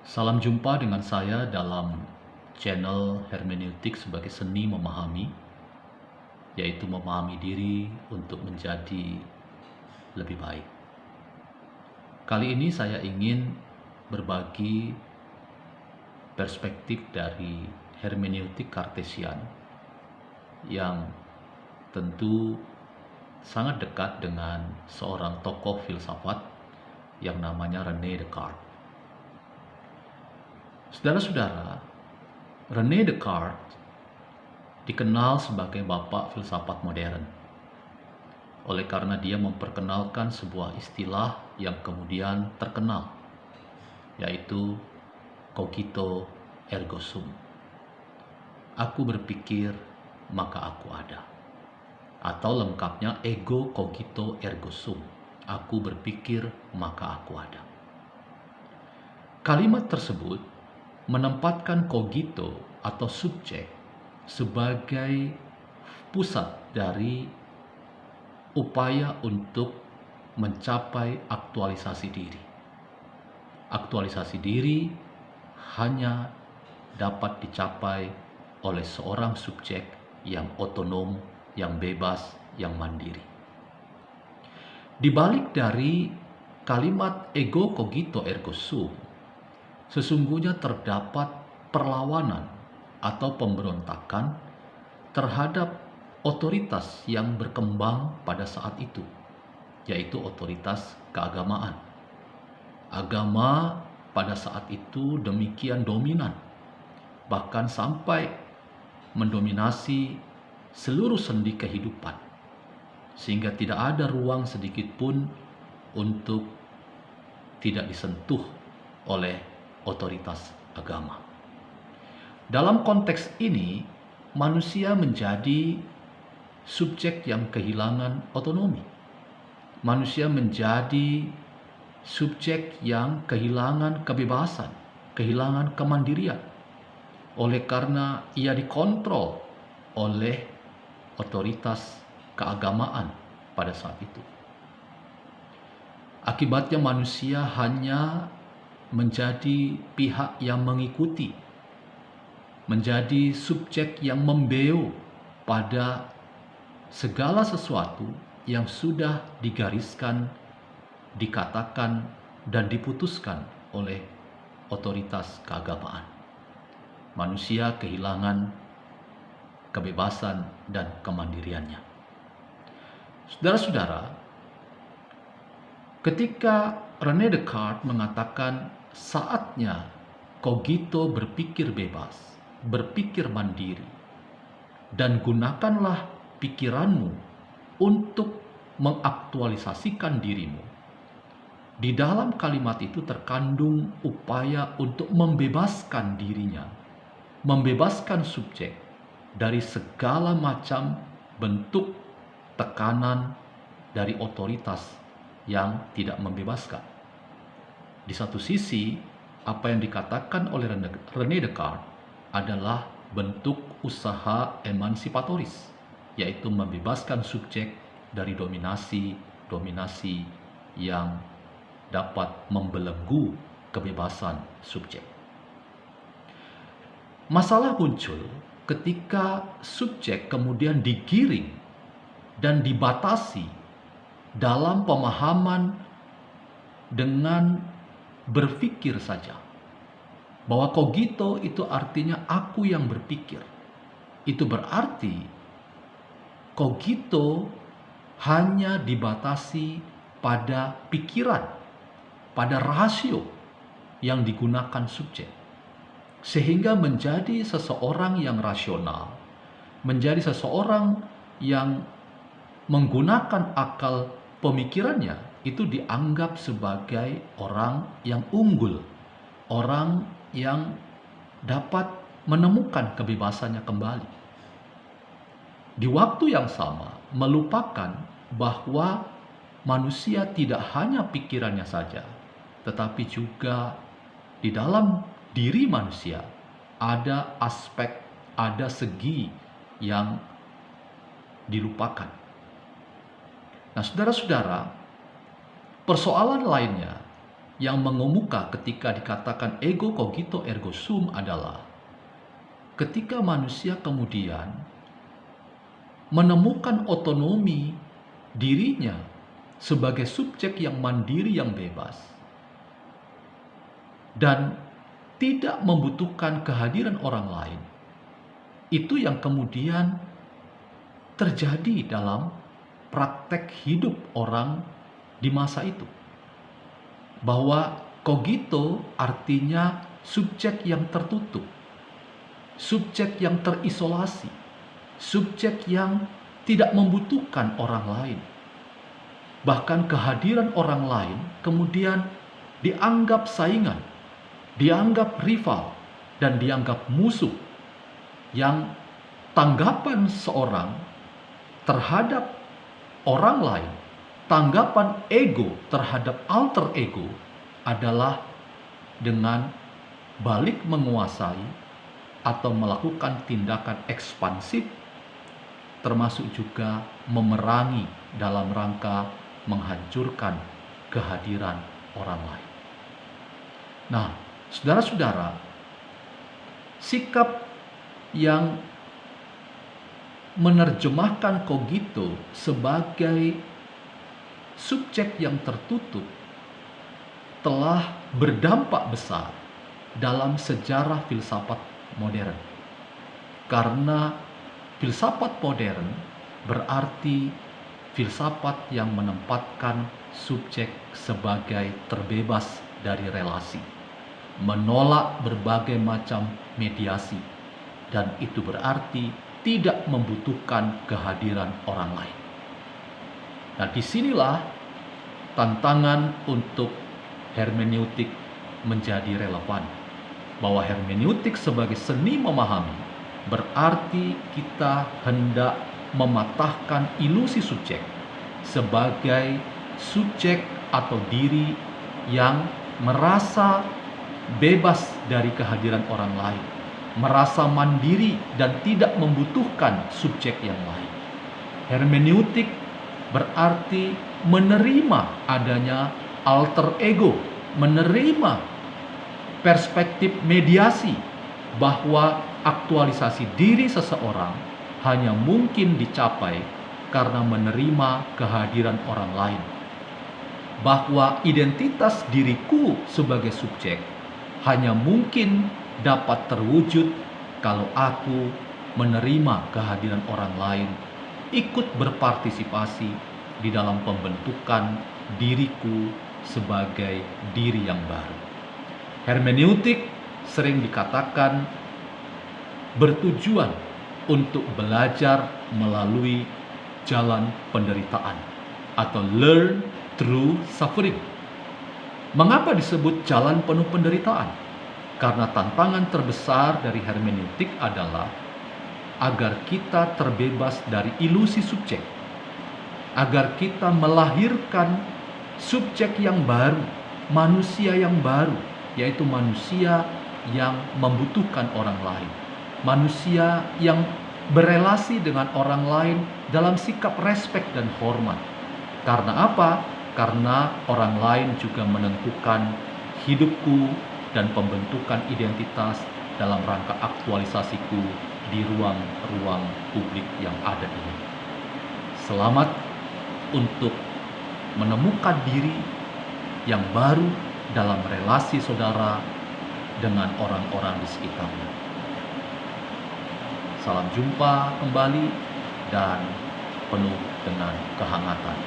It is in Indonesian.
Salam jumpa dengan saya dalam channel hermeneutik sebagai seni memahami, yaitu memahami diri untuk menjadi lebih baik. Kali ini saya ingin berbagi perspektif dari hermeneutik Kartesian yang tentu sangat dekat dengan seorang tokoh filsafat yang namanya René Descartes. Saudara-saudara, René Descartes dikenal sebagai bapak filsafat modern oleh karena dia memperkenalkan sebuah istilah yang kemudian terkenal, yaitu cogito ergo sum. Aku berpikir maka aku ada, atau lengkapnya ego cogito ergo sum. Aku berpikir maka aku ada. Kalimat tersebut menempatkan cogito atau subjek sebagai pusat dari upaya untuk mencapai aktualisasi diri. Aktualisasi diri hanya dapat dicapai oleh seorang subjek yang otonom, yang bebas, yang mandiri. Di balik dari kalimat ego cogito ergo sum, sesungguhnya terdapat perlawanan atau pemberontakan terhadap otoritas yang berkembang pada saat itu, yaitu otoritas keagamaan. Agama pada saat itu demikian dominan, bahkan sampai mendominasi seluruh sendi kehidupan, sehingga tidak ada ruang sedikit pun untuk tidak disentuh oleh otoritas agama. Dalam konteks ini, manusia menjadi subjek yang kehilangan otonomi. Manusia menjadi subjek yang kehilangan kebebasan, kehilangan kemandirian, oleh karena ia dikontrol oleh otoritas keagamaan pada saat itu. Akibatnya manusia hanya menjadi pihak yang mengikuti, menjadi subjek yang membeu pada segala sesuatu yang sudah digariskan, dikatakan, dan diputuskan oleh otoritas keagamaan. Manusia kehilangan kebebasan dan kemandiriannya. Saudara-saudara, ketika René Descartes mengatakan saatnya cogito berpikir bebas, berpikir mandiri, dan gunakanlah pikiranmu untuk mengaktualisasikan dirimu. Di dalam kalimat itu terkandung upaya untuk membebaskan dirinya, membebaskan subjek dari segala macam bentuk tekanan dari otoritas yang tidak membebaskan. Di satu sisi, apa yang dikatakan oleh René Descartes adalah bentuk usaha emansipatoris, yaitu membebaskan subjek dari dominasi yang dapat membelenggu kebebasan subjek. Masalah muncul ketika subjek kemudian digiring dan dibatasi dalam pemahaman dengan berpikir saja, bahwa cogito itu artinya aku yang berpikir. Itu berarti cogito hanya dibatasi pada pikiran, pada rasio yang digunakan subjek, sehingga menjadi seseorang yang rasional, menjadi seseorang yang menggunakan akal pemikirannya, itu dianggap sebagai orang yang unggul, orang yang dapat menemukan kebebasannya kembali. Di waktu yang sama, melupakan bahwa manusia tidak hanya pikirannya saja, tetapi juga di dalam diri manusia ada aspek, ada segi yang dilupakan. Nah, saudara-saudara, persoalan lainnya yang mengemuka ketika dikatakan ego cogito ergo sum adalah ketika manusia kemudian menemukan otonomi dirinya sebagai subjek yang mandiri yang bebas dan tidak membutuhkan kehadiran orang lain. Itu yang kemudian terjadi dalam praktek hidup orang di masa itu. Bahwa cogito artinya subjek yang tertutup, subjek yang terisolasi, subjek yang tidak membutuhkan orang lain. Bahkan kehadiran orang lain kemudian dianggap saingan, dianggap rival, dan dianggap musuh, yang tanggapan seorang terhadap orang lain, tanggapan ego terhadap alter ego adalah dengan balik menguasai atau melakukan tindakan ekspansif, termasuk juga memerangi dalam rangka menghancurkan kehadiran orang lain. Nah, saudara-saudara, sikap yang menerjemahkan cogito sebagai subjek yang tertutup telah berdampak besar dalam sejarah filsafat modern. Karena filsafat modern berarti filsafat yang menempatkan subjek sebagai terbebas dari relasi, menolak berbagai macam mediasi, dan itu berarti tidak membutuhkan kehadiran orang lain. Nah, disinilah tantangan untuk hermeneutik menjadi relevan. Bahwa hermeneutik sebagai seni memahami berarti kita hendak mematahkan ilusi subjek sebagai subjek atau diri yang merasa bebas dari kehadiran orang lain, merasa mandiri dan tidak membutuhkan subjek yang lain. Hermeneutik berarti menerima adanya alter ego, menerima perspektif mediasi bahwa aktualisasi diri seseorang hanya mungkin dicapai karena menerima kehadiran orang lain. Bahwa identitas diriku sebagai subjek hanya mungkin dapat terwujud kalau aku menerima kehadiran orang lain, ikut berpartisipasi di dalam pembentukan diriku sebagai diri yang baru. Hermeneutik sering dikatakan bertujuan untuk belajar melalui jalan penderitaan atau learn through suffering. Mengapa disebut jalan penuh penderitaan? Karena tantangan terbesar dari hermeneutik adalah agar kita terbebas dari ilusi subjek, agar kita melahirkan subjek yang baru, manusia yang baru, yaitu manusia yang membutuhkan orang lain, manusia yang berelasi dengan orang lain dalam sikap respek dan hormat. Karena apa? Karena orang lain juga menentukan hidupku dan pembentukan identitas dalam rangka aktualisasiku di ruang-ruang publik yang ada ini. Selamat untuk menemukan diri yang baru dalam relasi saudara dengan orang-orang di sekitarnya. Salam jumpa kembali dan penuh dengan kehangatan.